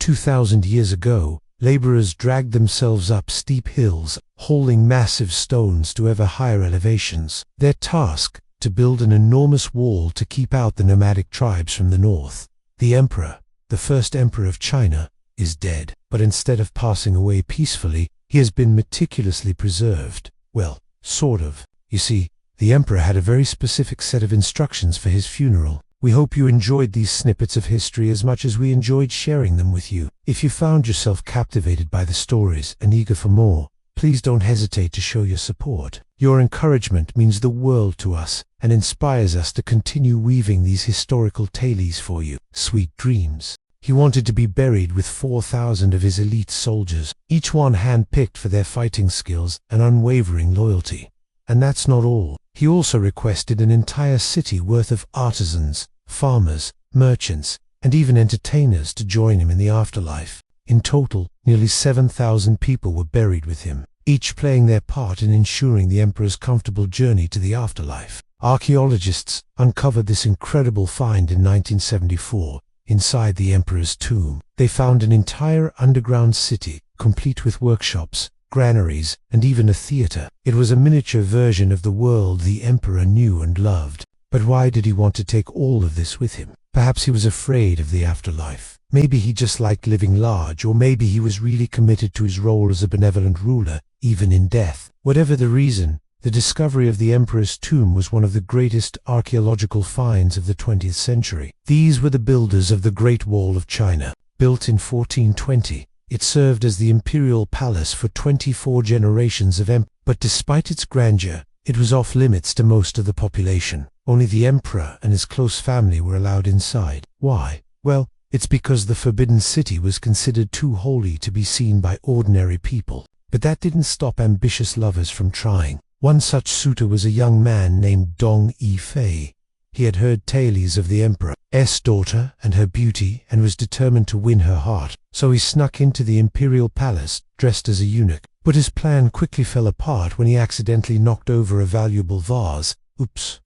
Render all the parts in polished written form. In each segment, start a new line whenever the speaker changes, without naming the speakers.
2,000 years ago, laborers dragged themselves up steep hills, hauling massive stones to ever higher elevations. Their task, to build an enormous wall to keep out the nomadic tribes from the north. The emperor, the first emperor of China, is dead, but instead of passing away peacefully, he has been meticulously preserved. Well, sort of. You see, the emperor had a very specific set of instructions for his funeral. We hope you enjoyed these snippets of history as much as we enjoyed sharing them with you. If you found yourself captivated by the stories and eager for more, please don't hesitate to show your support. Your encouragement means the world to us and inspires us to continue weaving these historical tales for you. Sweet dreams. He wanted to be buried with 4,000 of his elite soldiers, each one hand-picked for their fighting skills and unwavering loyalty. And that's not all. He also requested an entire city worth of artisans, farmers, merchants, and even entertainers to join him in the afterlife. In total, nearly 7,000 people were buried with him, each playing their part in ensuring the emperor's comfortable journey to the afterlife. Archaeologists uncovered this incredible find in 1974. Inside the emperor's tomb, they found an entire underground city, complete with workshops, granaries, and even a theater. It was a miniature version of the world the emperor knew and loved. But why did he want to take all of this with him? Perhaps he was afraid of the afterlife. Maybe he just liked living large, or maybe he was really committed to his role as a benevolent ruler, even in death. Whatever the reason, the discovery of the emperor's tomb was one of the greatest archaeological finds of the 20th century. These were the builders of the Great Wall of China. Built in 1420, it served as the imperial palace for 24 generations of empire. But despite its grandeur, it was off limits to most of the population. Only the emperor and his close family were allowed inside. Why? Well, it's because the Forbidden City was considered too holy to be seen by ordinary people. But that didn't stop ambitious lovers from trying. One such suitor was a young man named Dong Yifei. He had heard tales of the emperor's daughter and her beauty and was determined to win her heart. So he snuck into the imperial palace, dressed as a eunuch. But his plan quickly fell apart when he accidentally knocked over a valuable vase. Oops.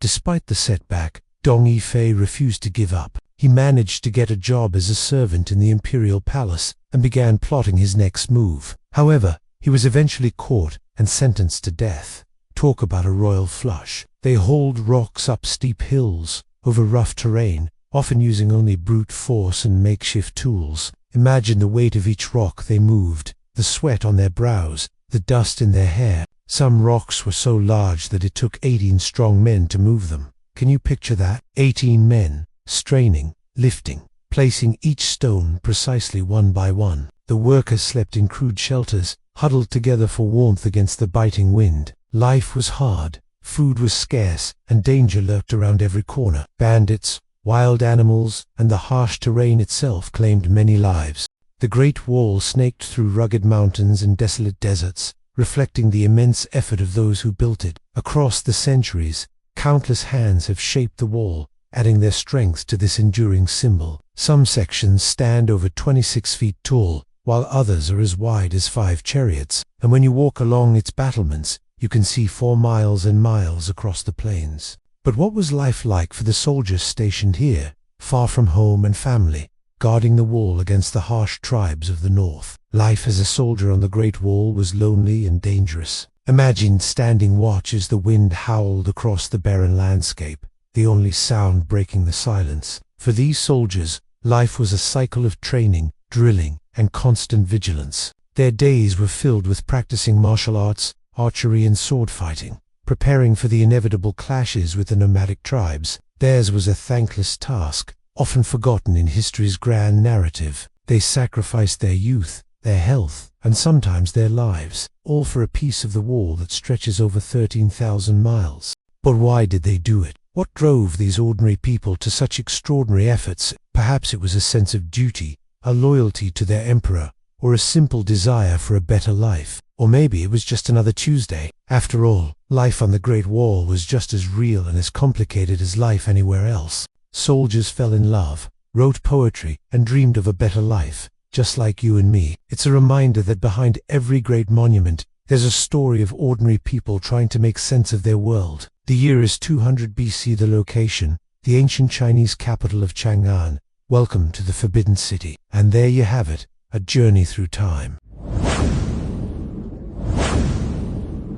Despite the setback, Dong Yifei refused to give up. He managed to get a job as a servant in the imperial palace and began plotting his next move. However, he was eventually caught and sentenced to death. Talk about a royal flush. They hauled rocks up steep hills, over rough terrain, often using only brute force and makeshift tools. Imagine the weight of each rock they moved, the sweat on their brows, the dust in their hair. Some rocks were so large that it took 18 strong men to move them. Can you picture that? 18 men, straining, lifting, placing each stone precisely one by one. The workers slept in crude shelters, huddled together for warmth against the biting wind. Life was hard, food was scarce, and danger lurked around every corner. Bandits, wild animals, and the harsh terrain itself claimed many lives. The Great Wall snaked through rugged mountains and desolate deserts, reflecting the immense effort of those who built it. Across the centuries, countless hands have shaped the wall, adding their strength to this enduring symbol. Some sections stand over 26 feet tall, while others are as wide as 5 chariots, and when you walk along its battlements, you can see 4 miles and miles across the plains. But what was life like for the soldiers stationed here, far from home and family, guarding the wall against the harsh tribes of the north? Life as a soldier on the Great Wall was lonely and dangerous. Imagine standing watch as the wind howled across the barren landscape, the only sound breaking the silence. For these soldiers, life was a cycle of training, drilling, and constant vigilance. Their days were filled with practicing martial arts, archery, and sword fighting, preparing for the inevitable clashes with the nomadic tribes. Theirs was a thankless task, often forgotten in history's grand narrative. They sacrificed their youth, their health, and sometimes their lives, all for a piece of the wall that stretches over 13,000 miles. But why did they do it? What drove these ordinary people to such extraordinary efforts? Perhaps it was a sense of duty, a loyalty to their emperor, or a simple desire for a better life. Or maybe it was just another Tuesday. After all, life on the Great Wall was just as real and as complicated as life anywhere else. Soldiers fell in love, wrote poetry, and dreamed of a better life, just like you and me. It's a reminder that behind every great monument, there's a story of ordinary people trying to make sense of their world. The year is 200 BC. The location, the ancient Chinese capital of Chang'an, Welcome to the Forbidden City. And there you have it, a journey through time.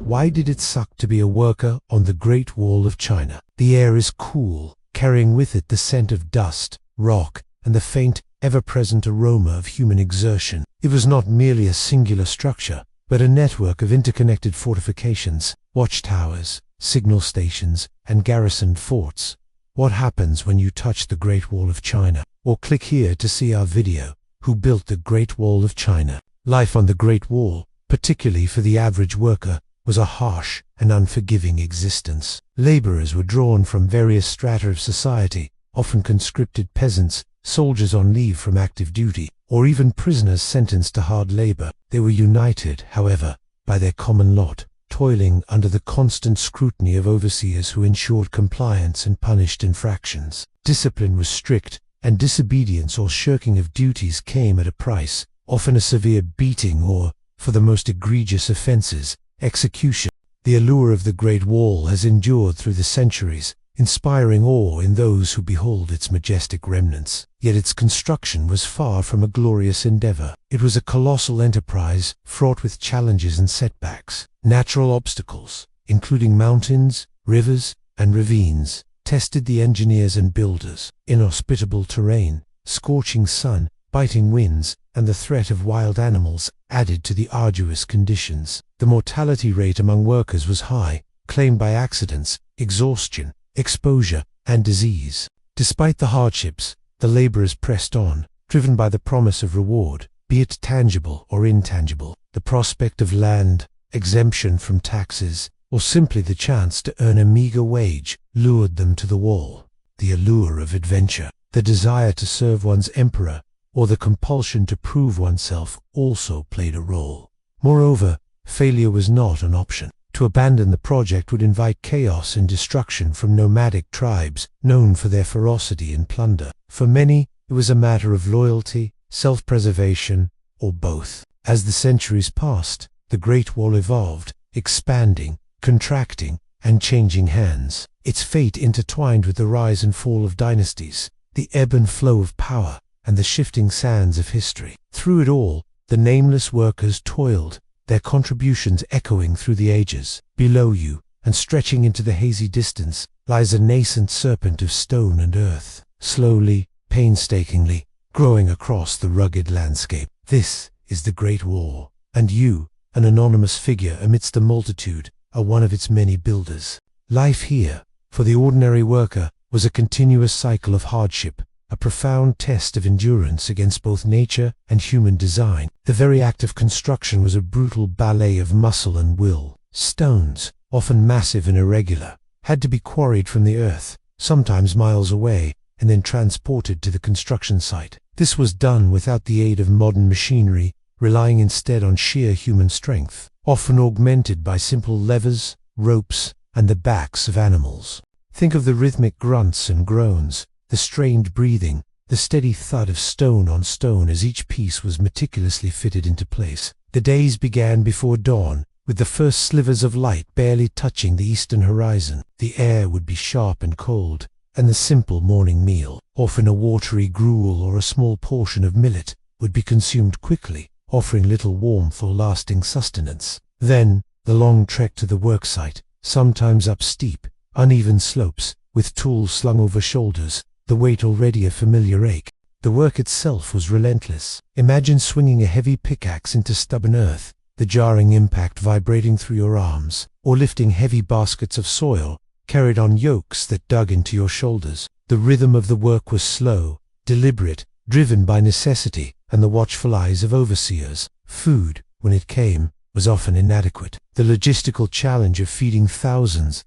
Why did it suck to be a worker on the Great Wall of China? The air is cool, carrying with it the scent of dust, rock, and the faint, ever-present aroma of human exertion. It was not merely a singular structure, but a network of interconnected fortifications, watchtowers, signal stations, and garrisoned forts. What happens when you touch the Great Wall of China? Or click here to see our video, Who Built the Great Wall of China? Life on the Great Wall, particularly for the average worker, was a harsh and unforgiving existence. Laborers were drawn from various strata of society, often conscripted peasants, soldiers on leave from active duty, or even prisoners sentenced to hard labor. They were united, however, by their common lot, toiling under the constant scrutiny of overseers who ensured compliance and punished infractions. Discipline was strict, and disobedience or shirking of duties came at a price, often a severe beating or, for the most egregious offenses, execution. The allure of the Great Wall has endured through the centuries, inspiring awe in those who behold its majestic remnants. Yet its construction was far from a glorious endeavor. It was a colossal enterprise, fraught with challenges and setbacks. Natural obstacles, including mountains, rivers, and ravines, tested the engineers and builders. Inhospitable terrain, scorching sun, biting winds, and the threat of wild animals added to the arduous conditions. The mortality rate among workers was high, claimed by accidents, exhaustion, exposure, and disease. Despite the hardships, the laborers pressed on, driven by the promise of reward, be it tangible or intangible. The prospect of land, exemption from taxes, or simply the chance to earn a meager wage lured them to the wall. The allure of adventure, the desire to serve one's emperor, or the compulsion to prove oneself also played a role. Moreover, failure was not an option. To abandon the project would invite chaos and destruction from nomadic tribes known for their ferocity and plunder. For many, it was a matter of loyalty, self-preservation, or both. As the centuries passed, the Great Wall evolved, expanding, contracting, and changing hands. Its fate intertwined with the rise and fall of dynasties, the ebb and flow of power, and the shifting sands of history. Through it all, the nameless workers toiled, their contributions echoing through the ages. Below you, and stretching into the hazy distance, lies a nascent serpent of stone and earth, slowly, painstakingly, growing across the rugged landscape. This is the Great Wall, and you, an anonymous figure amidst the multitude, are one of its many builders. Life here, for the ordinary worker, was a continuous cycle of hardship, a profound test of endurance against both nature and human design. The very act of construction was a brutal ballet of muscle and will. Stones, often massive and irregular, had to be quarried from the earth, sometimes miles away, and then transported to the construction site. This was done without the aid of modern machinery, relying instead on sheer human strength, often augmented by simple levers, ropes, and the backs of animals. Think of the rhythmic grunts and groans, the strained breathing, the steady thud of stone on stone as each piece was meticulously fitted into place. The days began before dawn, with the first slivers of light barely touching the eastern horizon. The air would be sharp and cold, and the simple morning meal, often a watery gruel or a small portion of millet, would be consumed quickly, offering little warmth or lasting sustenance. Then, the long trek to the worksite, sometimes up steep, uneven slopes, with tools slung over shoulders, the weight already a familiar ache. The work itself was relentless. Imagine swinging a heavy pickaxe into stubborn earth, the jarring impact vibrating through your arms, or lifting heavy baskets of soil, carried on yokes that dug into your shoulders. The rhythm of the work was slow, deliberate, driven by necessity and the watchful eyes of overseers. Food, when it came, was often inadequate. The logistical challenge of feeding thousands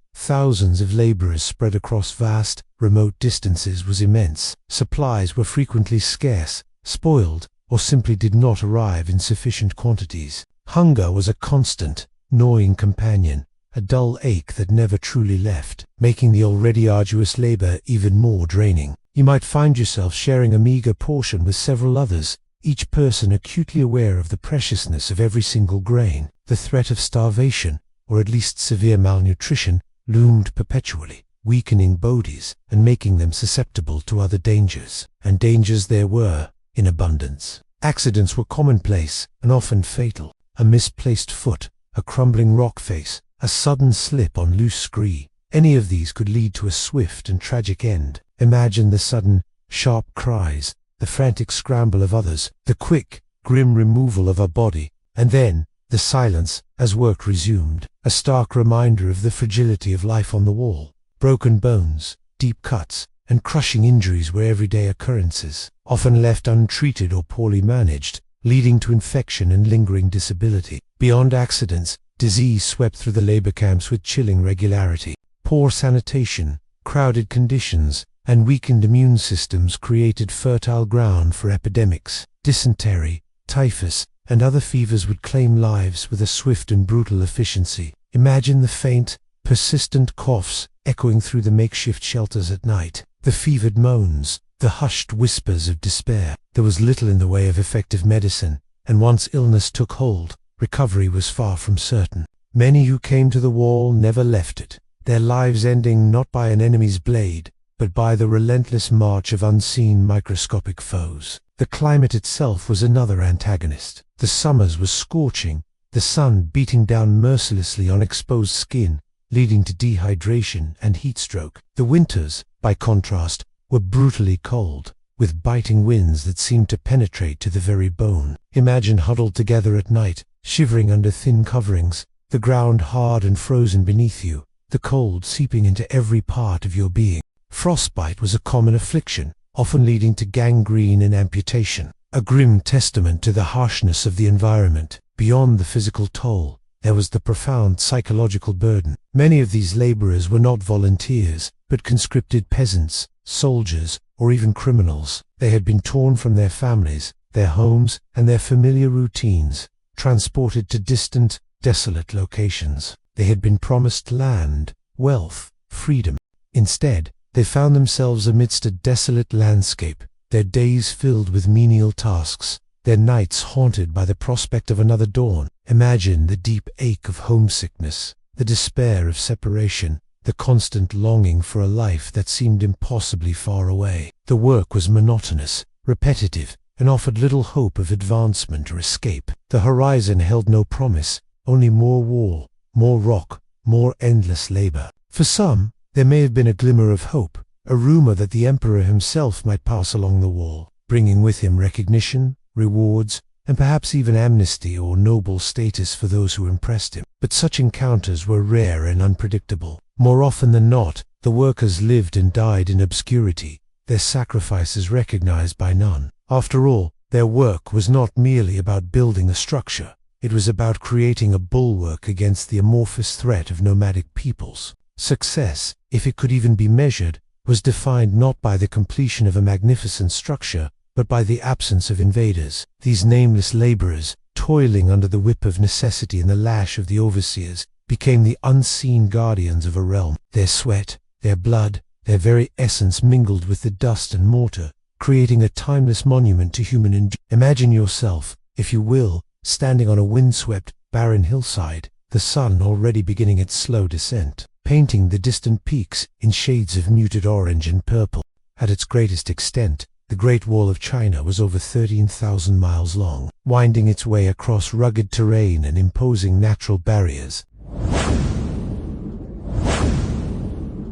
of laborers spread across vast, remote distances was immense. Supplies were frequently scarce, spoiled, or simply did not arrive in sufficient quantities. Hunger was a constant, gnawing companion, a dull ache that never truly left, making the already arduous labor even more draining. You might find yourself sharing a meager portion with several others, each person acutely aware of the preciousness of every single grain. The threat of starvation, or at least severe malnutrition, loomed perpetually. weakening bodies and making them susceptible to other dangers. And dangers there were, in abundance. Accidents were commonplace and often fatal. A misplaced foot, a crumbling rock face, a sudden slip on loose scree. Any of these could lead to a swift and tragic end. Imagine the sudden, sharp cries, the frantic scramble of others, the quick, grim removal of a body, and then the silence as work resumed, a stark reminder of the fragility of life on the wall. Broken bones, deep cuts, and crushing injuries were everyday occurrences, often left untreated or poorly managed, leading to infection and lingering disability. Beyond accidents, disease swept through the labor camps with chilling regularity. Poor sanitation, crowded conditions, and weakened immune systems created fertile ground for epidemics. Dysentery, typhus, and other fevers would claim lives with a swift and brutal efficiency. Imagine the faint, persistent coughs echoing through the makeshift shelters at night, the fevered moans, the hushed whispers of despair. There was little in the way of effective medicine, and once illness took hold, recovery was far from certain. Many who came to the wall never left it, their lives ending not by an enemy's blade, but by the relentless march of unseen microscopic foes. The climate itself was another antagonist. The summers were scorching, the sun beating down mercilessly on exposed skin, leading to dehydration and heat stroke. The winters, by contrast, were brutally cold, with biting winds that seemed to penetrate to the very bone. Imagine huddled together at night, shivering under thin coverings, the ground hard and frozen beneath you, the cold seeping into every part of your being. Frostbite was a common affliction, often leading to gangrene and amputation, a grim testament to the harshness of the environment. Beyond the physical toll, there was the profound psychological burden. Many of these laborers were not volunteers, but conscripted peasants, soldiers, or even criminals. They had been torn from their families, their homes, and their familiar routines, transported to distant, desolate locations. They had been promised land, wealth, freedom. Instead, they found themselves amidst a desolate landscape, their days filled with menial tasks, their nights haunted by the prospect of another dawn. Imagine the deep ache of homesickness, the despair of separation, the constant longing for a life that seemed impossibly far away. The work was monotonous, repetitive, and offered little hope of advancement or escape. The horizon held no promise, only more wall, more rock, more endless labor. For some, there may have been a glimmer of hope, a rumor that the emperor himself might pass along the wall, bringing with him recognition, rewards, and perhaps even amnesty or noble status for those who impressed him. But such encounters were rare and unpredictable. More often than not, the workers lived and died in obscurity, their sacrifices recognized by none. After all, their work was not merely about building a structure. It was about creating a bulwark against the amorphous threat of nomadic peoples. Success, if it could even be measured, was defined not by the completion of a magnificent structure, but by the absence of invaders. These nameless laborers, toiling under the whip of necessity and the lash of the overseers, became the unseen guardians of a realm. Their sweat, their blood, their very essence mingled with the dust and mortar, creating a timeless monument to human endurance. Imagine yourself, if you will, standing on a windswept, barren hillside, the sun already beginning its slow descent, painting the distant peaks in shades of muted orange and purple. At its greatest extent, the Great Wall of China was over 13,000 miles long, winding its way across rugged terrain and imposing natural barriers.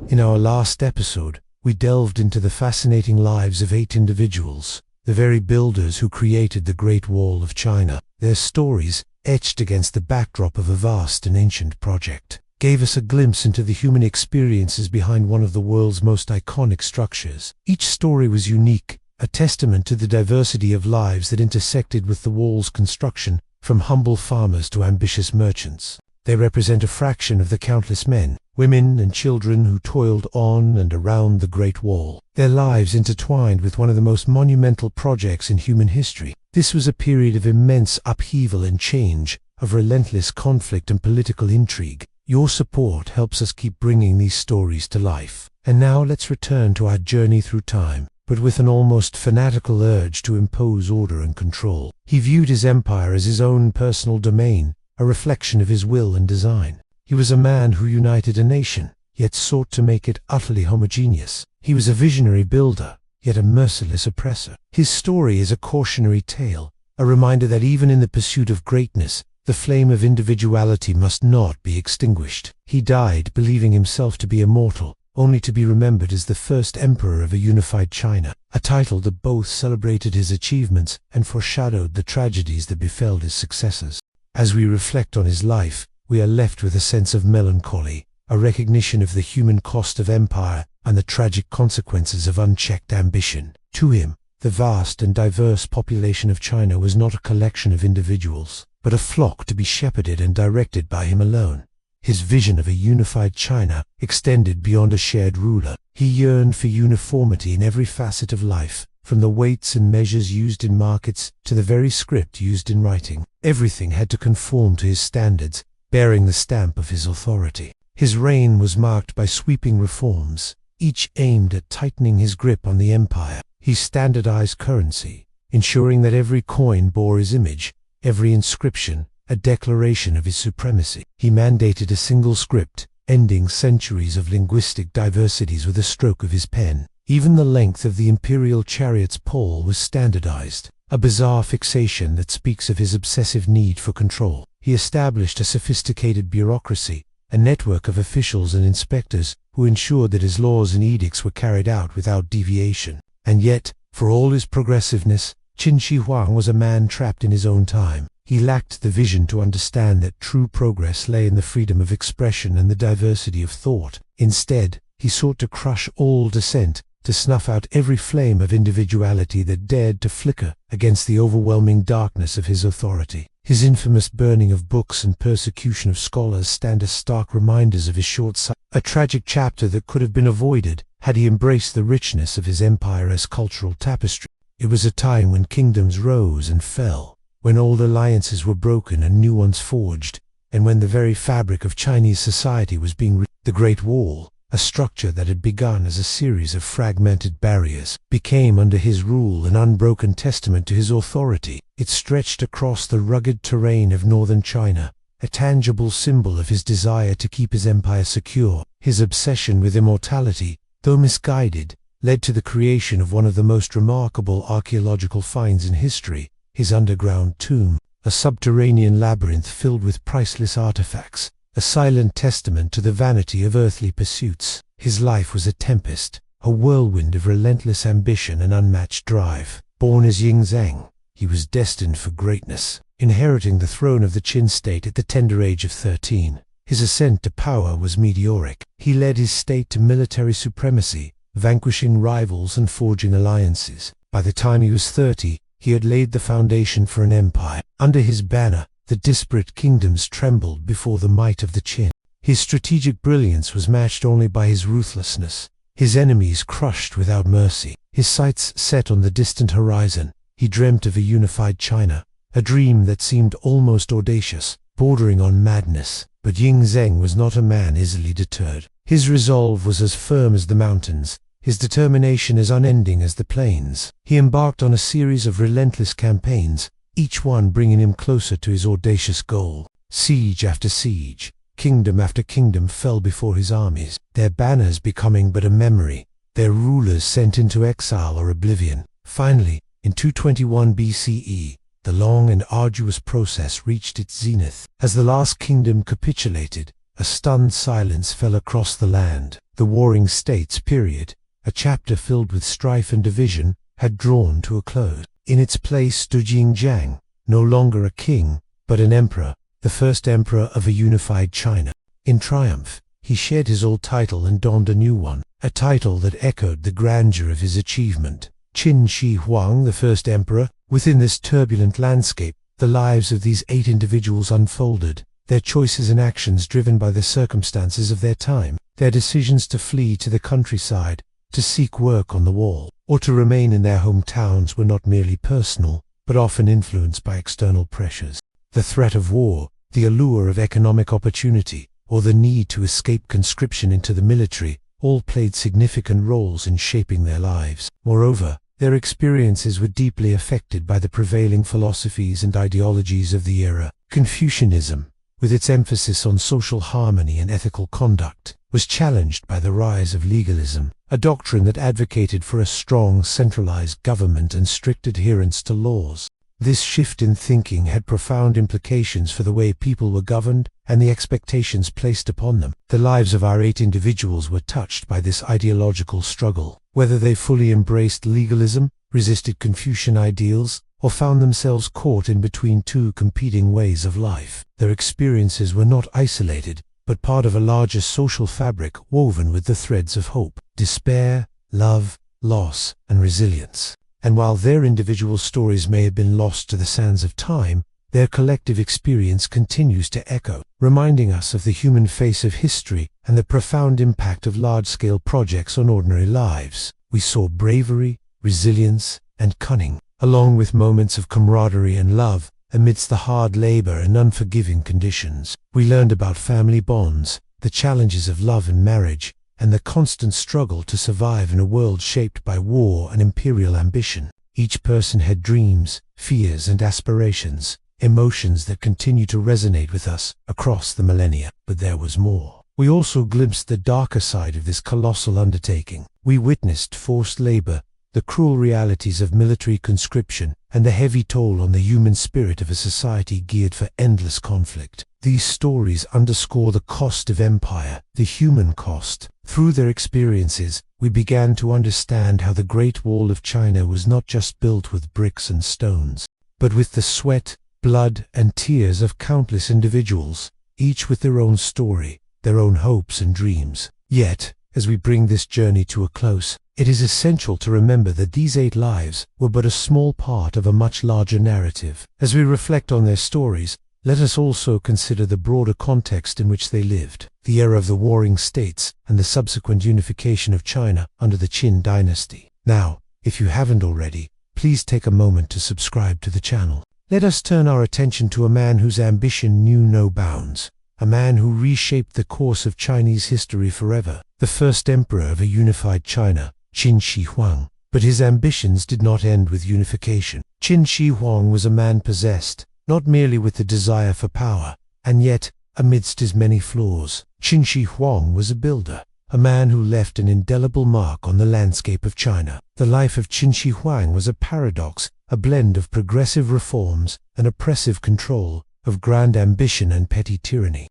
In our last episode, we delved into the fascinating lives of 8 individuals, the very builders who created the Great Wall of China. Their stories, etched against the backdrop of a vast and ancient project, gave us a glimpse into the human experiences behind one of the world's most iconic structures. Each story was unique, a testament to the diversity of lives that intersected with the wall's construction, from humble farmers to ambitious merchants. They represent a fraction of the countless men, women, and children who toiled on and around the Great Wall, their lives intertwined with one of the most monumental projects in human history. This was a period of immense upheaval and change, of relentless conflict and political intrigue. Your support helps us keep bringing these stories to life. And now let's return to our journey through time, but with an almost fanatical urge to impose order and control. He viewed his empire as his own personal domain, a reflection of his will and design. He was a man who united a nation, yet sought to make it utterly homogeneous. He was a visionary builder, yet a merciless oppressor. His story is a cautionary tale, a reminder that even in the pursuit of greatness, the flame of individuality must not be extinguished. He died believing himself to be immortal, only to be remembered as the first emperor of a unified China, a title that both celebrated his achievements and foreshadowed the tragedies that befell his successors. As we reflect on his life, we are left with a sense of melancholy, a recognition of the human cost of empire and the tragic consequences of unchecked ambition. To him, the vast and diverse population of China was not a collection of individuals, but a flock to be shepherded and directed by him alone. His vision of a unified China extended beyond a shared ruler. He yearned for uniformity in every facet of life, from the weights and measures used in markets to the very script used in writing. Everything had to conform to his standards, bearing the stamp of his authority. His reign was marked by sweeping reforms, each aimed at tightening his grip on the empire. He standardized currency, ensuring that every coin bore his image, every inscription a declaration of his supremacy. He mandated a single script, ending centuries of linguistic diversities with a stroke of his pen. Even the length of the imperial chariot's pole was standardized, a bizarre fixation that speaks of his obsessive need for control. He established a sophisticated bureaucracy, a network of officials and inspectors who ensured that his laws and edicts were carried out without deviation. And yet, for all his progressiveness, Qin Shi Huang was a man trapped in his own time. He lacked the vision to understand that true progress lay in the freedom of expression and the diversity of thought. Instead, he sought to crush all dissent, to snuff out every flame of individuality that dared to flicker against the overwhelming darkness of his authority. His infamous burning of books and persecution of scholars stand as stark reminders of his short sight, a tragic chapter that could have been avoided had he embraced the richness of his empire as cultural tapestry. It was a time when kingdoms rose and fell, when old alliances were broken and new ones forged, and when the very fabric of Chinese society was being the Great Wall, a structure that had begun as a series of fragmented barriers, became under his rule an unbroken testament to his authority. It stretched across the rugged terrain of northern China, a tangible symbol of his desire to keep his empire secure. His obsession with immortality, though misguided, led to the creation of one of the most remarkable archaeological finds in history, his underground tomb, a subterranean labyrinth filled with priceless artifacts, a silent testament to the vanity of earthly pursuits. His life was a tempest, a whirlwind of relentless ambition and unmatched drive. Born as Ying Zheng, he was destined for greatness, inheriting the throne of the Qin state at the tender age of 13. His ascent to power was meteoric. He led his state to military supremacy, vanquishing rivals and forging alliances. By the time he was 30, he had laid the foundation for an empire. Under his banner, the disparate kingdoms trembled before the might of the Qin. His strategic brilliance was matched only by his ruthlessness, his enemies crushed without mercy. His sights set on the distant horizon, he dreamt of a unified China, a dream that seemed almost audacious, bordering on madness. But Ying Zheng was not a man easily deterred. His resolve was as firm as the mountains, his determination as unending as the plains. He embarked on a series of relentless campaigns, each one bringing him closer to his audacious goal. Siege after siege, kingdom after kingdom fell before his armies, their banners becoming but a memory, their rulers sent into exile or oblivion. Finally, in 221 BCE, the long and arduous process reached its zenith. As the last kingdom capitulated, a stunned silence fell across the land. The Warring States period, a chapter filled with strife and division, had drawn to a close. In its place stood Ying Zheng, no longer a king, but an emperor, the first emperor of a unified China. In triumph, he shed his old title and donned a new one, a title that echoed the grandeur of his achievement. Qin Shi Huang, the first emperor. Within this turbulent landscape, the lives of these 8 individuals unfolded, their choices and actions driven by the circumstances of their time. Their decisions to flee to the countryside, to seek work on the wall, or to remain in their hometowns were not merely personal, but often influenced by external pressures. The threat of war, the allure of economic opportunity, or the need to escape conscription into the military, all played significant roles in shaping their lives. Moreover, their experiences were deeply affected by the prevailing philosophies and ideologies of the era. Confucianism, with its emphasis on social harmony and ethical conduct, was challenged by the rise of legalism, a doctrine that advocated for a strong, centralized government and strict adherence to laws. This shift in thinking had profound implications for the way people were governed and the expectations placed upon them. The lives of our 8 individuals were touched by this ideological struggle. Whether they fully embraced legalism, resisted Confucian ideals, or found themselves caught in between 2 competing ways of life, their experiences were not isolated, but part of a larger social fabric woven with the threads of hope, despair, love, loss, and resilience. And while their individual stories may have been lost to the sands of time, their collective experience continues to echo, reminding us of the human face of history and the profound impact of large-scale projects on ordinary lives. We saw bravery, resilience, and cunning, along with moments of camaraderie and love, amidst the hard labor and unforgiving conditions. We learned about family bonds, the challenges of love and marriage, and the constant struggle to survive in a world shaped by war and imperial ambition. Each person had dreams, fears, and aspirations, emotions that continue to resonate with us across the millennia. But there was more. We also glimpsed the darker side of this colossal undertaking. We witnessed forced labor, the cruel realities of military conscription, and the heavy toll on the human spirit of a society geared for endless conflict. These stories underscore the cost of empire, the human cost. Through their experiences, we began to understand how the Great Wall of China was not just built with bricks and stones, but with the sweat, blood, and tears of countless individuals, each with their own story, their own hopes and dreams. Yet, as we bring this journey to a close, it is essential to remember that these 8 lives were but a small part of a much larger narrative. As we reflect on their stories, let us also consider the broader context in which they lived, the era of the warring states and the subsequent unification of China under the Qin dynasty. Now, if you haven't already, please take a moment to subscribe to the channel. Let us turn our attention to a man whose ambition knew no bounds, a man who reshaped the course of Chinese history forever, the first emperor of a unified China, Qin Shi Huang. But his ambitions did not end with unification. Qin Shi Huang was a man possessed, not merely with the desire for power, and yet, amidst his many flaws, Qin Shi Huang was a builder, a man who left an indelible mark on the landscape of China. The life of Qin Shi Huang was a paradox, a blend of progressive reforms and oppressive control, of grand ambition and petty tyranny.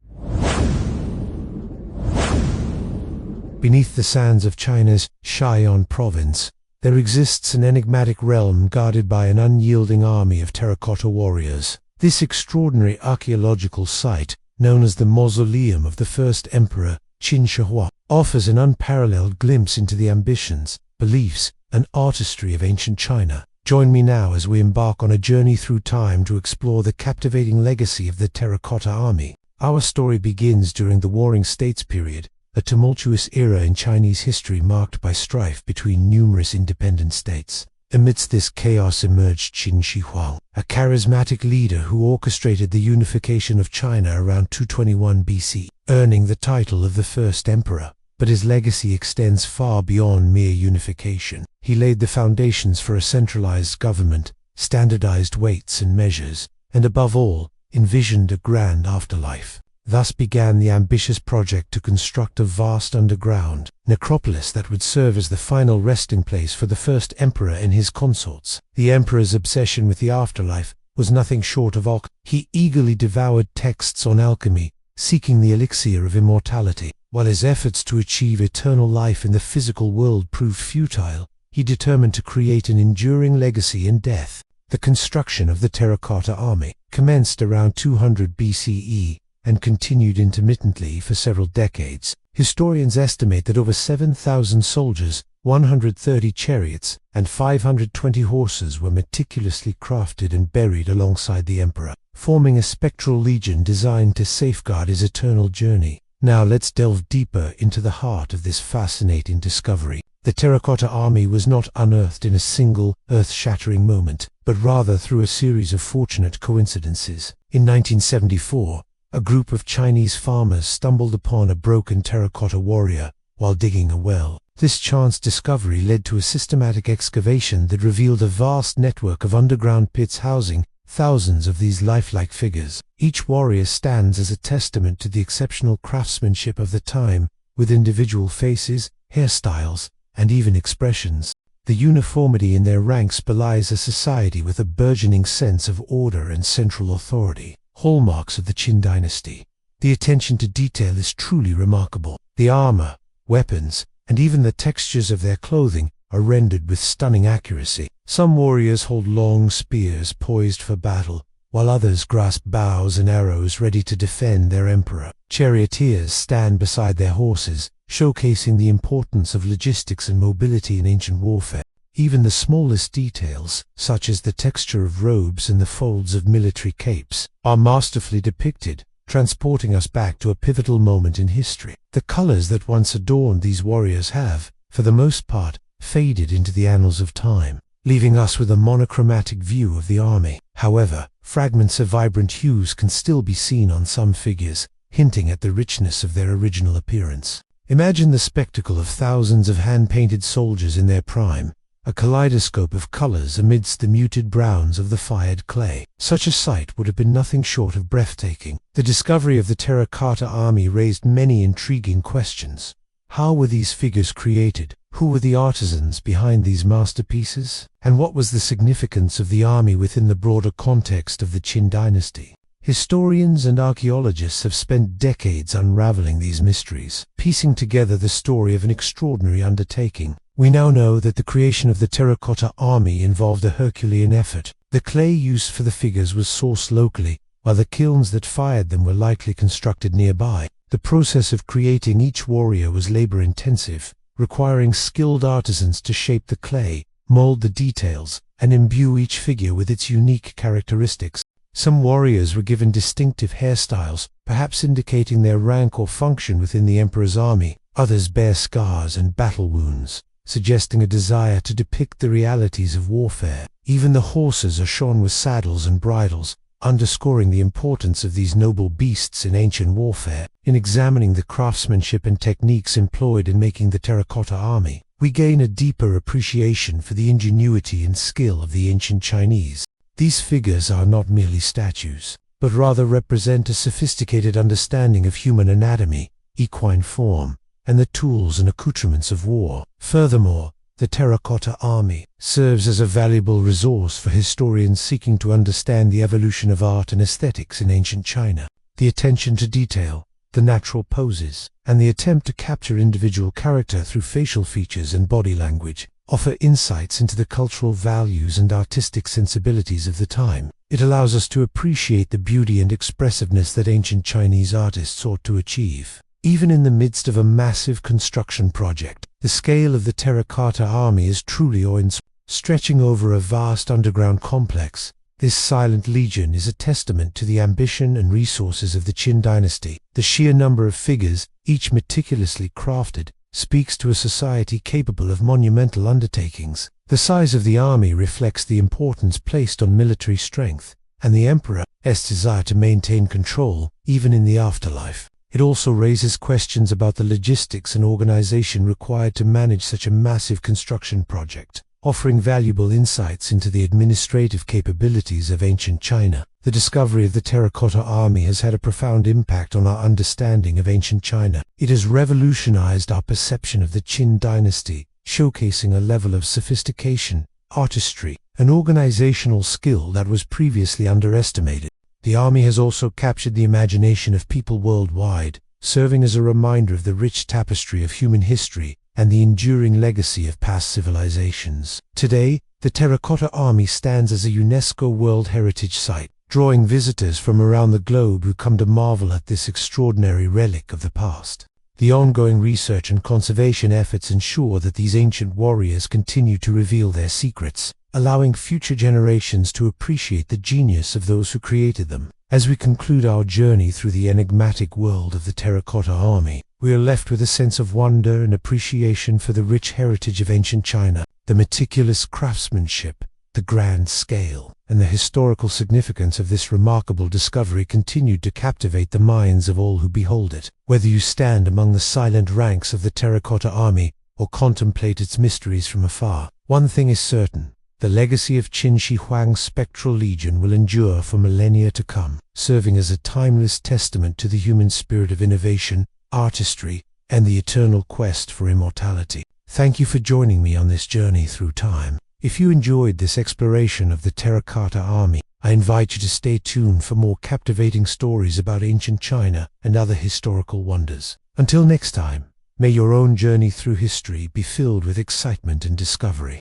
Beneath the sands of China's Xi'an province, there exists an enigmatic realm guarded by an unyielding army of terracotta warriors. This extraordinary archaeological site, known as the Mausoleum of the First Emperor, Qin Shi Huang, offers an unparalleled glimpse into the ambitions, beliefs, and artistry of ancient China. Join me now as we embark on a journey through time to explore the captivating legacy of the Terracotta Army. Our story begins during the Warring States period, a tumultuous era in Chinese history marked by strife between numerous independent states. Amidst this chaos emerged Qin Shi Huang, a charismatic leader who orchestrated the unification of China around 221 BC, earning the title of the First Emperor. But his legacy extends far beyond mere unification. He laid the foundations for a centralized government, standardized weights and measures, and above all, envisioned a grand afterlife. Thus began the ambitious project to construct a vast underground necropolis that would serve as the final resting place for the first emperor and his consorts. The emperor's obsession with the afterlife was nothing short of alchemy. He eagerly devoured texts on alchemy, seeking the elixir of immortality. While his efforts to achieve eternal life in the physical world proved futile, he determined to create an enduring legacy in death. The construction of the Terracotta Army commenced around 200 BCE and continued intermittently for several decades. Historians estimate that over 7,000 soldiers, 130 chariots, and 520 horses were meticulously crafted and buried alongside the emperor, forming a spectral legion designed to safeguard his eternal journey. Now let's delve deeper into the heart of this fascinating discovery. The Terracotta Army was not unearthed in a single, earth-shattering moment, but rather through a series of fortunate coincidences. In 1974, a group of Chinese farmers stumbled upon a broken terracotta warrior while digging a well. This chance discovery led to a systematic excavation that revealed a vast network of underground pits housing thousands of these lifelike figures. Each warrior stands as a testament to the exceptional craftsmanship of the time, with individual faces, hairstyles, and even expressions. The uniformity in their ranks belies a society with a burgeoning sense of order and central authority, hallmarks of the Qin dynasty. The attention to detail is truly remarkable. The armor, weapons, and even the textures of their clothing are rendered with stunning accuracy. Some warriors hold long spears poised for battle, while others grasp bows and arrows ready to defend their emperor. Charioteers stand beside their horses, showcasing the importance of logistics and mobility in ancient warfare. Even the smallest details, such as the texture of robes and the folds of military capes, are masterfully depicted, transporting us back to a pivotal moment in history. The colors that once adorned these warriors have, for the most part, faded into the annals of time, leaving us with a monochromatic view of the army. However, fragments of vibrant hues can still be seen on some figures, hinting at the richness of their original appearance. Imagine the spectacle of thousands of hand-painted soldiers in their prime, a kaleidoscope of colors amidst the muted browns of the fired clay. Such a sight would have been nothing short of breathtaking. The discovery of the terracotta army raised many intriguing questions. How were these figures created? Who were the artisans behind these masterpieces? And what was the significance of the army within the broader context of the Qin dynasty? Historians and archaeologists have spent decades unraveling these mysteries, piecing together the story of an extraordinary undertaking. We now know that the creation of the terracotta army involved a Herculean effort. The clay used for the figures was sourced locally, while the kilns that fired them were likely constructed nearby. The process of creating each warrior was labor-intensive, requiring skilled artisans to shape the clay, mold the details, and imbue each figure with its unique characteristics. Some warriors were given distinctive hairstyles, perhaps indicating their rank or function within the emperor's army. Others bear scars and battle wounds, suggesting a desire to depict the realities of warfare. Even the horses are shorn with saddles and bridles, underscoring the importance of these noble beasts in ancient warfare. In examining the craftsmanship and techniques employed in making the terracotta army, we gain a deeper appreciation for the ingenuity and skill of the ancient Chinese. These figures are not merely statues, but rather represent a sophisticated understanding of human anatomy, equine form, and the tools and accoutrements of war. Furthermore, the terracotta army serves as a valuable resource for historians seeking to understand the evolution of art and aesthetics in ancient China. The attention to detail, the natural poses, and the attempt to capture individual character through facial features and body language offer insights into the cultural values and artistic sensibilities of the time. It allows us to appreciate the beauty and expressiveness that ancient Chinese artists sought to achieve. Even in the midst of a massive construction project, the scale of the terracotta army is truly awe-inspiring. Stretching over a vast underground complex, this silent legion is a testament to the ambition and resources of the Qin dynasty. The sheer number of figures, each meticulously crafted, speaks to a society capable of monumental undertakings. The size of the army reflects the importance placed on military strength, and the emperor's desire to maintain control, even in the afterlife. It also raises questions about the logistics and organization required to manage such a massive construction project, offering valuable insights into the administrative capabilities of ancient China. The discovery of the terracotta army has had a profound impact on our understanding of ancient China. It has revolutionized our perception of the Qin dynasty, showcasing a level of sophistication, artistry, and organizational skill that was previously underestimated. The army has also captured the imagination of people worldwide, serving as a reminder of the rich tapestry of human history and the enduring legacy of past civilizations. Today, the terracotta army stands as a UNESCO World Heritage Site, drawing visitors from around the globe who come to marvel at this extraordinary relic of the past. The ongoing research and conservation efforts ensure that these ancient warriors continue to reveal their secrets, allowing future generations to appreciate the genius of those who created them. As we conclude our journey through the enigmatic world of the terracotta army, we are left with a sense of wonder and appreciation for the rich heritage of ancient China. The meticulous craftsmanship, the grand scale, and the historical significance of this remarkable discovery continued to captivate the minds of all who behold it. Whether you stand among the silent ranks of the terracotta army or contemplate its mysteries from afar, one thing is certain: the legacy of Qin Shi Huang's spectral legion will endure for millennia to come, serving as a timeless testament to the human spirit of innovation, artistry, and the eternal quest for immortality. Thank you for joining me on this journey through time. If you enjoyed this exploration of the Terracotta Army, I invite you to stay tuned for more captivating stories about ancient China and other historical wonders. Until next time, may your own journey through history be filled with excitement and discovery.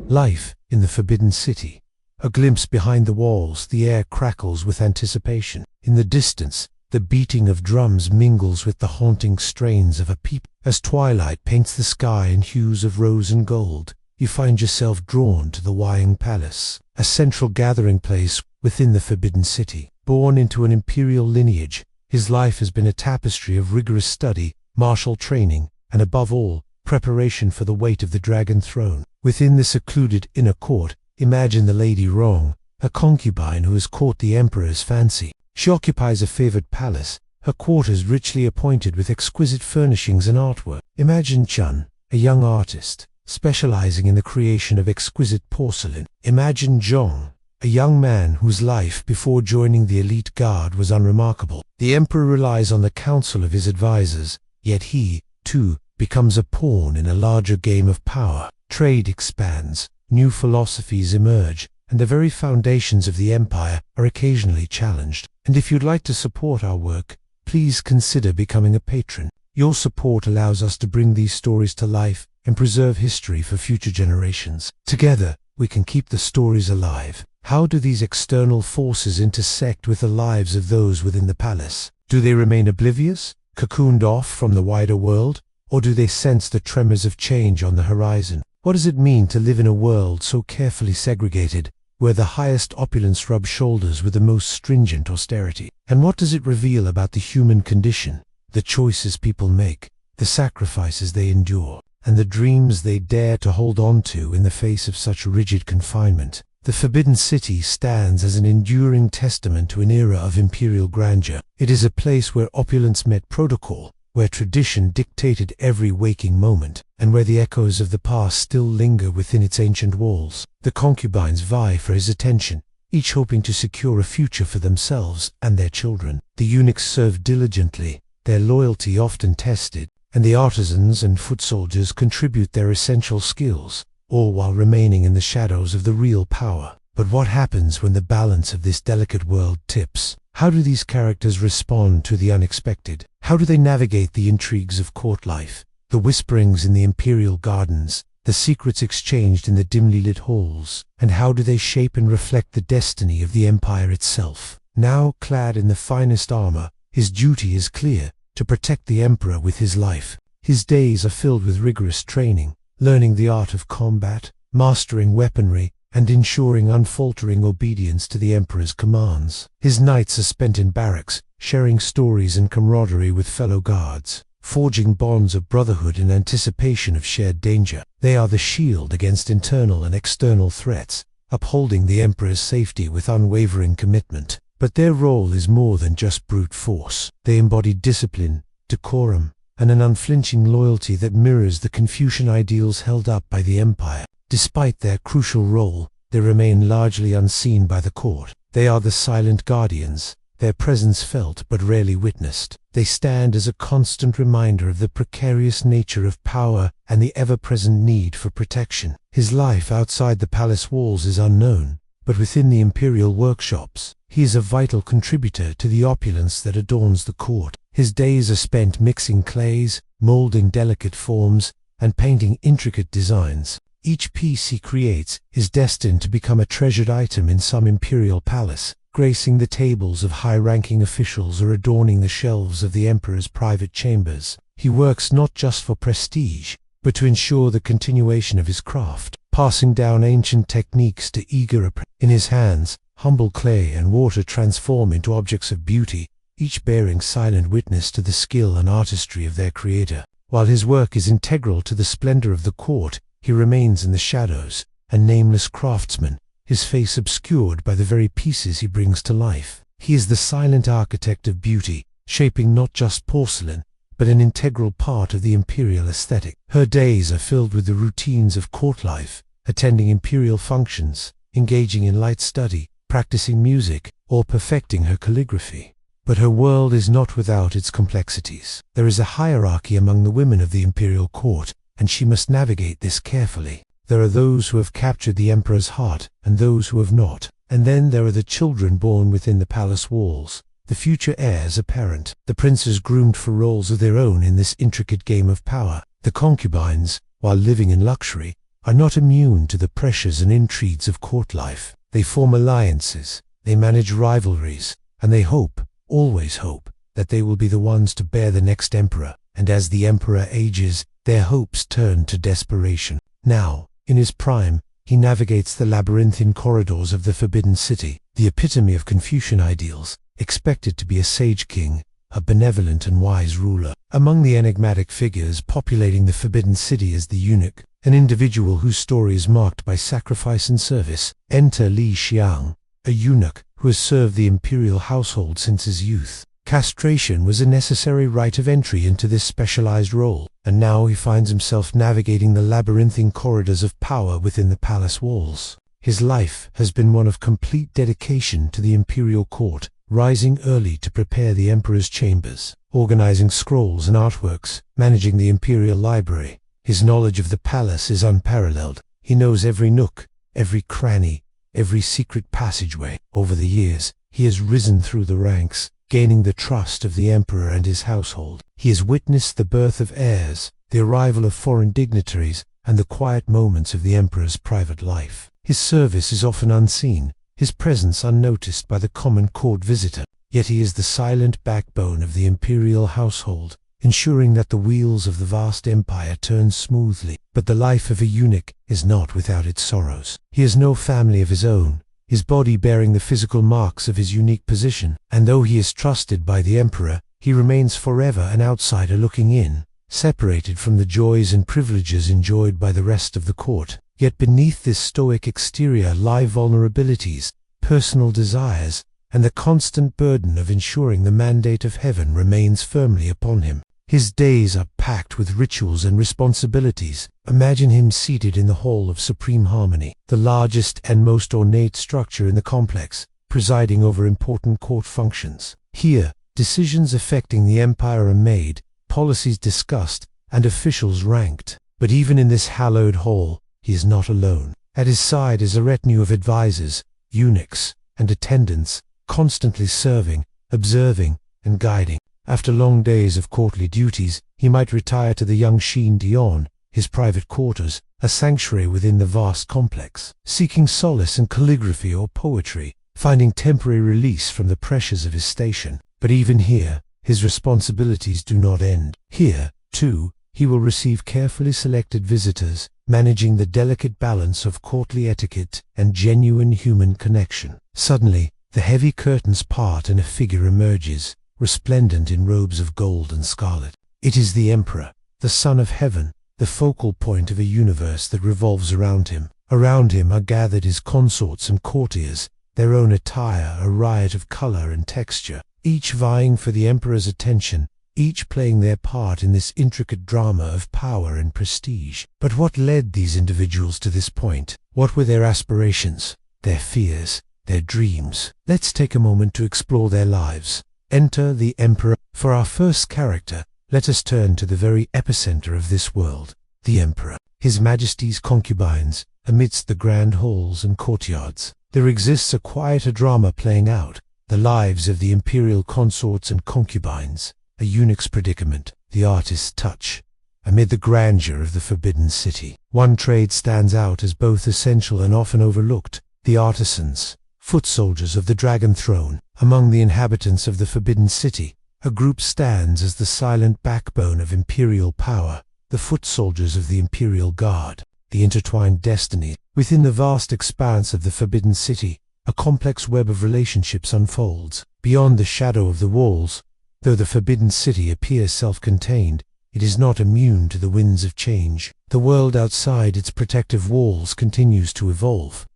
Life in the Forbidden City. A glimpse behind the walls, the air crackles with anticipation. In the distance, the beating of drums mingles with the haunting strains of a peep. As twilight paints the sky in hues of rose and gold, you find yourself drawn to the Wying Palace, a central gathering place within the Forbidden City. Born into an imperial lineage, his life has been a tapestry of rigorous study, martial training, and above all, preparation for the weight of the Dragon Throne. Within the secluded inner court, imagine the Lady Rong, a concubine who has caught the Emperor's fancy. She occupies a favored palace, her quarters richly appointed with exquisite furnishings and artwork. Imagine Chun, a young artist, specializing in the creation of exquisite porcelain. Imagine Zhong, a young man whose life before joining the elite guard was unremarkable. The Emperor relies on the counsel of his advisors, yet he, too, becomes a pawn in a larger game of power. Trade expands, new philosophies emerge, and the very foundations of the empire are occasionally challenged. And if you'd like to support our work, please consider becoming a patron. Your support allows us to bring these stories to life and preserve history for future generations. Together, we can keep the stories alive. How do these external forces intersect with the lives of those within the palace? Do they remain oblivious, cocooned off from the wider world, or do they sense the tremors of change on the horizon? What does it mean to live in a world so carefully segregated, where the highest opulence rubs shoulders with the most stringent austerity? And what does it reveal about the human condition, the choices people make, the sacrifices they endure, and the dreams they dare to hold on to in the face of such rigid confinement? The Forbidden City stands as an enduring testament to an era of imperial grandeur. It is a place where opulence met protocol, where tradition dictated every waking moment, and where the echoes of the past still linger within its ancient walls. The concubines vie for his attention, each hoping to secure a future for themselves and their children. The eunuchs serve diligently, their loyalty often tested, and the artisans and foot soldiers contribute their essential skills, all while remaining in the shadows of the real power. But what happens when the balance of this delicate world tips? How do these characters respond to the unexpected? How do they navigate the intrigues of court life, the whisperings in the imperial gardens, the secrets exchanged in the dimly lit halls? And how do they shape and reflect the destiny of the empire itself? Now clad in the finest armor, his duty is clear: to protect the emperor with his life. His days are filled with rigorous training, learning the art of combat, mastering weaponry, and ensuring unfaltering obedience to the emperor's commands. His nights are spent in barracks, sharing stories and camaraderie with fellow guards, forging bonds of brotherhood in anticipation of shared danger. They are the shield against internal and external threats, upholding the emperor's safety with unwavering commitment. But their role is more than just brute force. They embody discipline, decorum, and an unflinching loyalty that mirrors the Confucian ideals held up by the empire. Despite their crucial role, they remain largely unseen by the court. They are the silent guardians, their presence felt but rarely witnessed. They stand as a constant reminder of the precarious nature of power and the ever-present need for protection. His life outside the palace walls is unknown, but within the imperial workshops, he is a vital contributor to the opulence that adorns the court. His days are spent mixing clays, molding delicate forms, and painting intricate designs. Each piece he creates is destined to become a treasured item in some imperial palace, gracing the tables of high-ranking officials or adorning the shelves of the emperor's private chambers. He works not just for prestige, but to ensure the continuation of his craft, passing down ancient techniques to eager apprentices. In his hands, humble clay and water transform into objects of beauty, each bearing silent witness to the skill and artistry of their creator. While his work is integral to the splendor of the court, he remains in the shadows, a nameless craftsman, his face obscured by the very pieces he brings to life. He is the silent architect of beauty, shaping not just porcelain, but an integral part of the imperial aesthetic. Her days are filled with the routines of court life, attending imperial functions, engaging in light study, practicing music, or perfecting her calligraphy. But her world is not without its complexities. There is a hierarchy among the women of the imperial court, and she must navigate this carefully. There are those who have captured the emperor's heart, and those who have not. And then there are the children born within the palace walls, the future heirs apparent, the princes groomed for roles of their own in this intricate game of power. The concubines, while living in luxury, are not immune to the pressures and intrigues of court life. They form alliances, they manage rivalries, and they hope, always hope, that they will be the ones to bear the next emperor. And as the emperor ages, their hopes turn to desperation. Now, in his prime, he navigates the labyrinthine corridors of the Forbidden City, the epitome of Confucian ideals, expected to be a sage king, a benevolent and wise ruler. Among the enigmatic figures populating the Forbidden City is the eunuch, an individual whose story is marked by sacrifice and service. Enter Li Xiang, a eunuch who has served the imperial household since his youth. Castration was a necessary rite of entry into this specialized role, and now he finds himself navigating the labyrinthine corridors of power within the palace walls. His life has been one of complete dedication to the imperial court, rising early to prepare the emperor's chambers, organizing scrolls and artworks, managing the imperial library. His knowledge of the palace is unparalleled. He knows every nook, every cranny, every secret passageway. Over the years, he has risen through the ranks, gaining the trust of the emperor and his household. He has witnessed the birth of heirs, the arrival of foreign dignitaries, and the quiet moments of the emperor's private life. His service is often unseen, his presence unnoticed by the common court visitor. Yet he is the silent backbone of the imperial household, ensuring that the wheels of the vast empire turn smoothly. But the life of a eunuch is not without its sorrows. He has no family of his own, his body bearing the physical marks of his unique position. And though he is trusted by the emperor, he remains forever an outsider looking in, separated from the joys and privileges enjoyed by the rest of the court. Yet beneath this stoic exterior lie vulnerabilities, personal desires, and the constant burden of ensuring the mandate of heaven remains firmly upon him. His days are packed with rituals and responsibilities. Imagine him seated in the Hall of Supreme Harmony, the largest and most ornate structure in the complex, presiding over important court functions. Here, decisions affecting the empire are made, policies discussed, and officials ranked. But even in this hallowed hall, he is not alone. At his side is a retinue of advisors, eunuchs, and attendants, constantly serving, observing, and guiding. After long days of courtly duties, he might retire to the Young Shin Dion, his private quarters, a sanctuary within the vast complex, seeking solace in calligraphy or poetry, finding temporary release from the pressures of his station. But even here, his responsibilities do not end. Here, too, he will receive carefully selected visitors, managing the delicate balance of courtly etiquette and genuine human connection. Suddenly, the heavy curtains part and a figure emerges, resplendent in robes of gold and scarlet. It is the emperor, the son of heaven, the focal point of a universe that revolves around him. Around him are gathered his consorts and courtiers, their own attire a riot of color and texture, each vying for the emperor's attention, each playing their part in this intricate drama of power and prestige. But what led these individuals to this point? What were their aspirations, their fears, their dreams? Let's take a moment to explore their lives. Enter the emperor. For our first character, let us turn to the very epicenter of this world, the emperor. His Majesty's concubines, amidst the grand halls and courtyards, there exists a quieter drama playing out, the lives of the imperial consorts and concubines, a eunuch's predicament, the artist's touch. Amid the grandeur of the Forbidden City, one trade stands out as both essential and often overlooked: the artisans, foot soldiers of the Dragon Throne. Among the inhabitants of the Forbidden City, a group stands as the silent backbone of imperial power, the foot soldiers of the Imperial Guard, the intertwined destiny. Within the vast expanse of the Forbidden City, a complex web of relationships unfolds. Beyond the shadow of the walls, though the Forbidden City appears self-contained, it is not immune to the winds of change. The world outside its protective walls continues to evolve.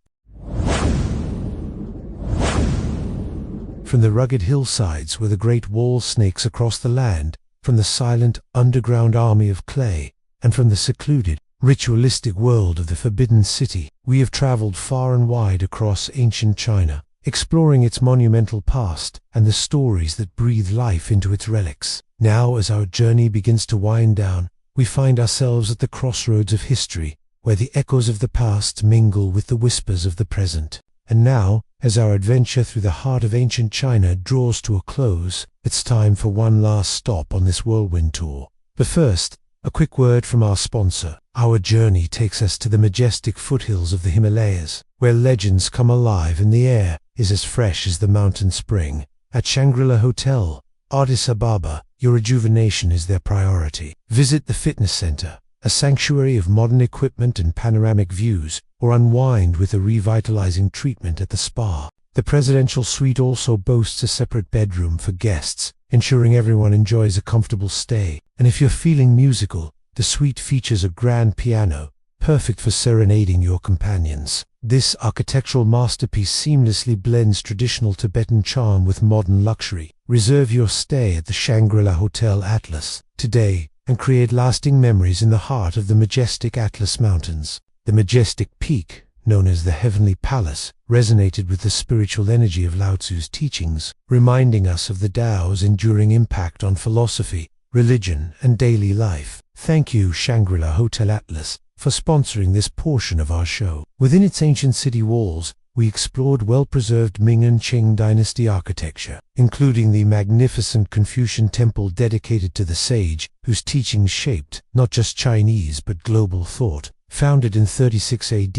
From the rugged hillsides where the great wall snakes across the land, from the silent underground army of clay, and from the secluded, ritualistic world of the Forbidden City, we have traveled far and wide across ancient China, exploring its monumental past and the stories that breathe life into its relics. Now, as our journey begins to wind down, we find ourselves at the crossroads of history, where the echoes of the past mingle with the whispers of the present. And now, as our adventure through the heart of ancient China draws to a close, it's time for one last stop on this whirlwind tour. But first, a quick word from our sponsor. Our journey takes us to the majestic foothills of the Himalayas, where legends come alive and the air is as fresh as the mountain spring. At Shangri-La Hotel, Addis Ababa, your rejuvenation is their priority. Visit the fitness center, a sanctuary of modern equipment and panoramic views, or unwind with a revitalizing treatment at the spa. The presidential suite also boasts a separate bedroom for guests, ensuring everyone enjoys a comfortable stay. And if you're feeling musical, the suite features a grand piano, perfect for serenading your companions. This architectural masterpiece seamlessly blends traditional Tibetan charm with modern luxury. Reserve your stay at the Shangri-La Hotel Atlas today and create lasting memories in the heart of the majestic Atlas Mountains. The majestic peak, known as the Heavenly Palace, resonated with the spiritual energy of Lao Tzu's teachings, reminding us of the Tao's enduring impact on philosophy, religion, and daily life. Thank you, Shangri-La Hotel Atlas, for sponsoring this portion of our show. Within its ancient city walls, we explored well-preserved Ming and Qing dynasty architecture, including the magnificent Confucian temple dedicated to the sage, whose teachings shaped not just Chinese but global thought. Founded in 36 AD,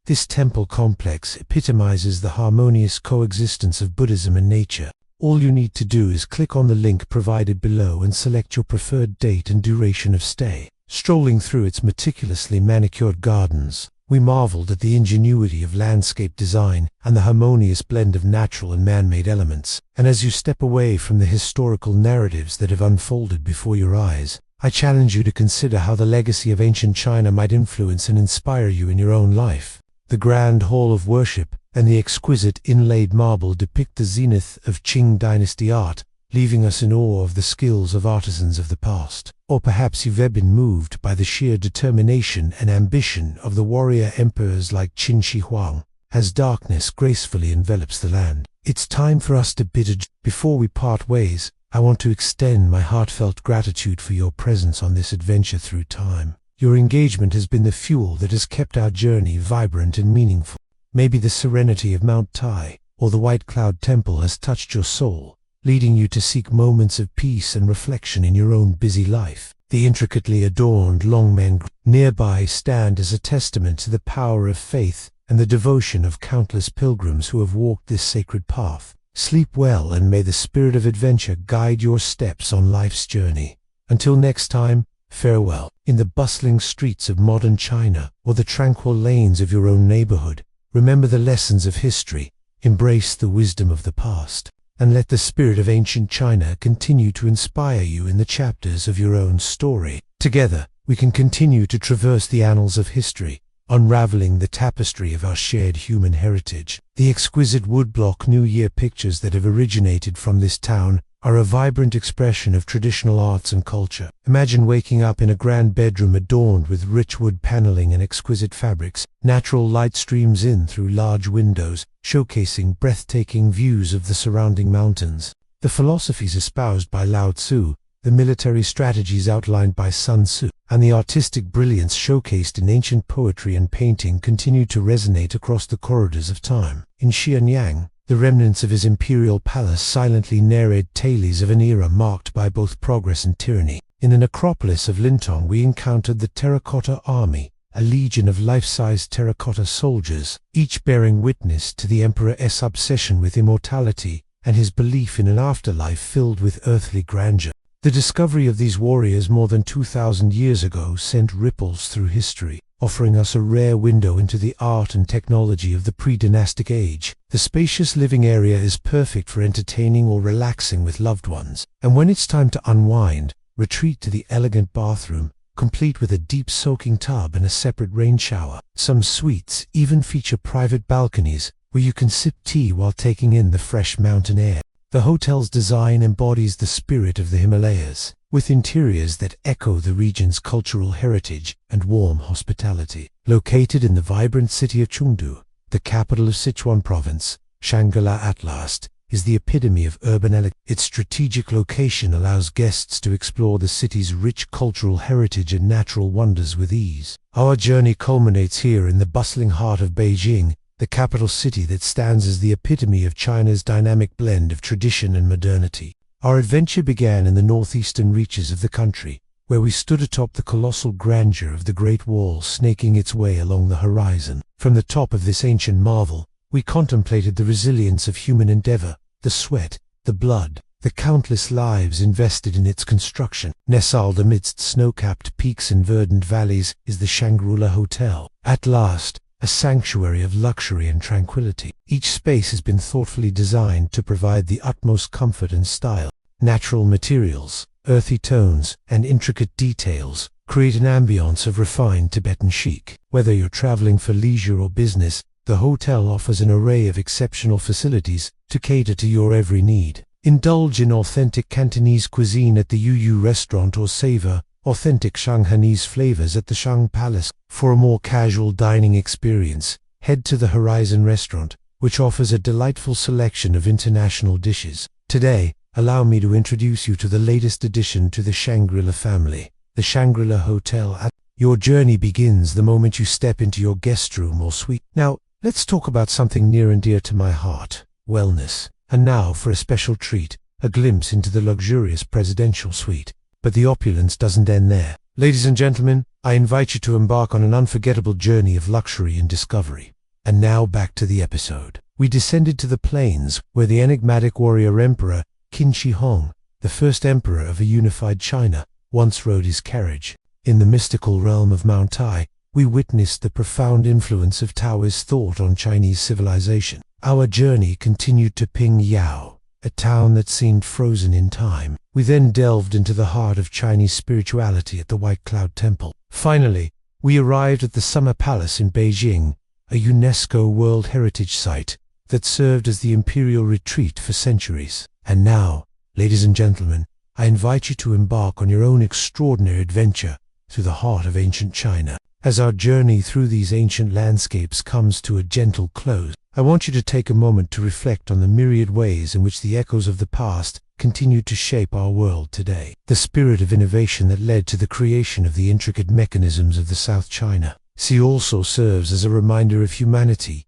this temple complex epitomizes the harmonious coexistence of Buddhism and nature. All you need to do is click on the link provided below and select your preferred date and duration of stay. Strolling through its meticulously manicured gardens, we marveled at the ingenuity of landscape design and the harmonious blend of natural and man-made elements. And as you step away from the historical narratives that have unfolded before your eyes, I challenge you to consider how the legacy of ancient China might influence and inspire you in your own life. The grand hall of worship and the exquisite inlaid marble depict the zenith of Qing dynasty art, leaving us in awe of the skills of artisans of the past. Or perhaps you've been moved by the sheer determination and ambition of the warrior emperors like Qin Shi Huang, as darkness gracefully envelops the land. It's time for us to bid adieu. Before we part ways, I want to extend my heartfelt gratitude for your presence on this adventure through time. Your engagement has been the fuel that has kept our journey vibrant and meaningful. Maybe the serenity of Mount Tai or the White Cloud Temple has touched your soul, leading you to seek moments of peace and reflection in your own busy life. The intricately adorned Longmen nearby stand as a testament to the power of faith and the devotion of countless pilgrims who have walked this sacred path. Sleep well, and may the spirit of adventure guide your steps on life's journey. Until next time, farewell. In the bustling streets of modern China or the tranquil lanes of your own neighborhood, remember the lessons of history, embrace the wisdom of the past, and let the spirit of ancient China continue to inspire you in the chapters of your own story. Together, we can continue to traverse the annals of history, unraveling the tapestry of our shared human heritage. The exquisite woodblock New Year pictures that have originated from this town are a vibrant expression of traditional arts and culture. Imagine waking up in a grand bedroom adorned with rich wood paneling and exquisite fabrics. Natural light streams in through large windows, showcasing breathtaking views of the surrounding mountains. The philosophies espoused by Lao Tzu, the military strategies outlined by Sun Tzu, and the artistic brilliance showcased in ancient poetry and painting continue to resonate across the corridors of time. In Xianyang, the remnants of his imperial palace silently narrate tales of an era marked by both progress and tyranny. In the necropolis of Lintong, we encountered the Terracotta Army, a legion of life-size terracotta soldiers, each bearing witness to the emperor's obsession with immortality and his belief in an afterlife filled with earthly grandeur. The discovery of these warriors more than 2,000 years ago sent ripples through history, offering us a rare window into the art and technology of the pre-dynastic age. The spacious living area is perfect for entertaining or relaxing with loved ones. And when it's time to unwind, retreat to the elegant bathroom, complete with a deep soaking tub and a separate rain shower. Some suites even feature private balconies where you can sip tea while taking in the fresh mountain air. The hotel's design embodies the spirit of the Himalayas, with interiors that echo the region's cultural heritage and warm hospitality. Located in the vibrant city of Chengdu, the capital of Sichuan province, Shangri-La at last is the epitome of urban elegance. Its strategic location allows guests to explore the city's rich cultural heritage and natural wonders with ease. Our journey culminates here in the bustling heart of Beijing, the capital city that stands as the epitome of China's dynamic blend of tradition and modernity. Our adventure began in the northeastern reaches of the country, where we stood atop the colossal grandeur of the Great Wall snaking its way along the horizon. From the top of this ancient marvel, we contemplated the resilience of human endeavor, the sweat, the blood, the countless lives invested in its construction. Nestled amidst snow-capped peaks and verdant valleys is the Shangri-La Hotel. At last, a sanctuary of luxury and tranquility. Each space has been thoughtfully designed to provide the utmost comfort and style. Natural materials, earthy tones, and intricate details create an ambiance of refined Tibetan chic. Whether you're traveling for leisure or business, the hotel offers an array of exceptional facilities to cater to your every need. Indulge in authentic Cantonese cuisine at the Yu restaurant or savor authentic Shanghainese flavors at the Shang Palace. For a more casual dining experience, head to the Horizon restaurant, which offers a delightful selection of international dishes. Today, allow me to introduce you to the latest addition to the Shangri-La family, the Shangri-La Hotel. Your journey begins the moment you step into your guest room or suite. Now, let's talk about something near and dear to my heart, wellness. And now for a special treat, a glimpse into the luxurious presidential suite. But the opulence doesn't end there. Ladies and gentlemen, I invite you to embark on an unforgettable journey of luxury and discovery. And now back to the episode. We descended to the plains, where the enigmatic warrior emperor, Qin Shi Huang, the first emperor of a unified China, once rode his carriage. In the mystical realm of Mount Tai, we witnessed the profound influence of Taoist thought on Chinese civilization. Our journey continued to Pingyao, a town that seemed frozen in time. We then delved into the heart of Chinese spirituality at the White Cloud Temple. Finally, we arrived at the Summer Palace in Beijing, a UNESCO World Heritage Site that served as the imperial retreat for centuries. And now, ladies and gentlemen, I invite you to embark on your own extraordinary adventure through the heart of ancient China. As our journey through these ancient landscapes comes to a gentle close, I want you to take a moment to reflect on the myriad ways in which the echoes of the past continue to shape our world today. The spirit of innovation that led to the creation of the intricate mechanisms of the South China Sea also serves as a reminder of humanity's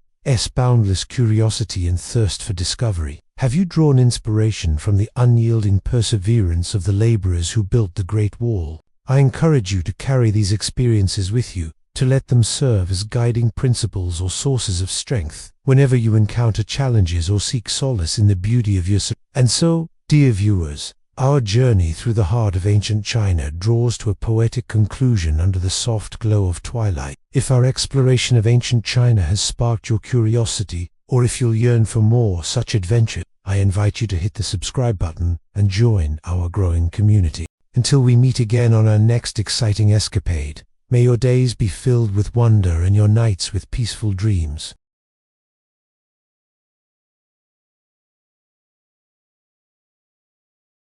boundless curiosity and thirst for discovery. Have you drawn inspiration from the unyielding perseverance of the laborers who built the Great Wall? I encourage you to carry these experiences with you, to let them serve as guiding principles or sources of strength whenever you encounter challenges or seek solace in the beauty of your surroundings. And so, dear viewers, our journey through the heart of ancient China draws to a poetic conclusion under the soft glow of twilight. If our exploration of ancient China has sparked your curiosity, or if you'll yearn for more such adventure, I invite you to hit the subscribe button and join our growing community. Until we meet again on our next exciting escapade, may your days be filled with wonder and your nights with peaceful dreams.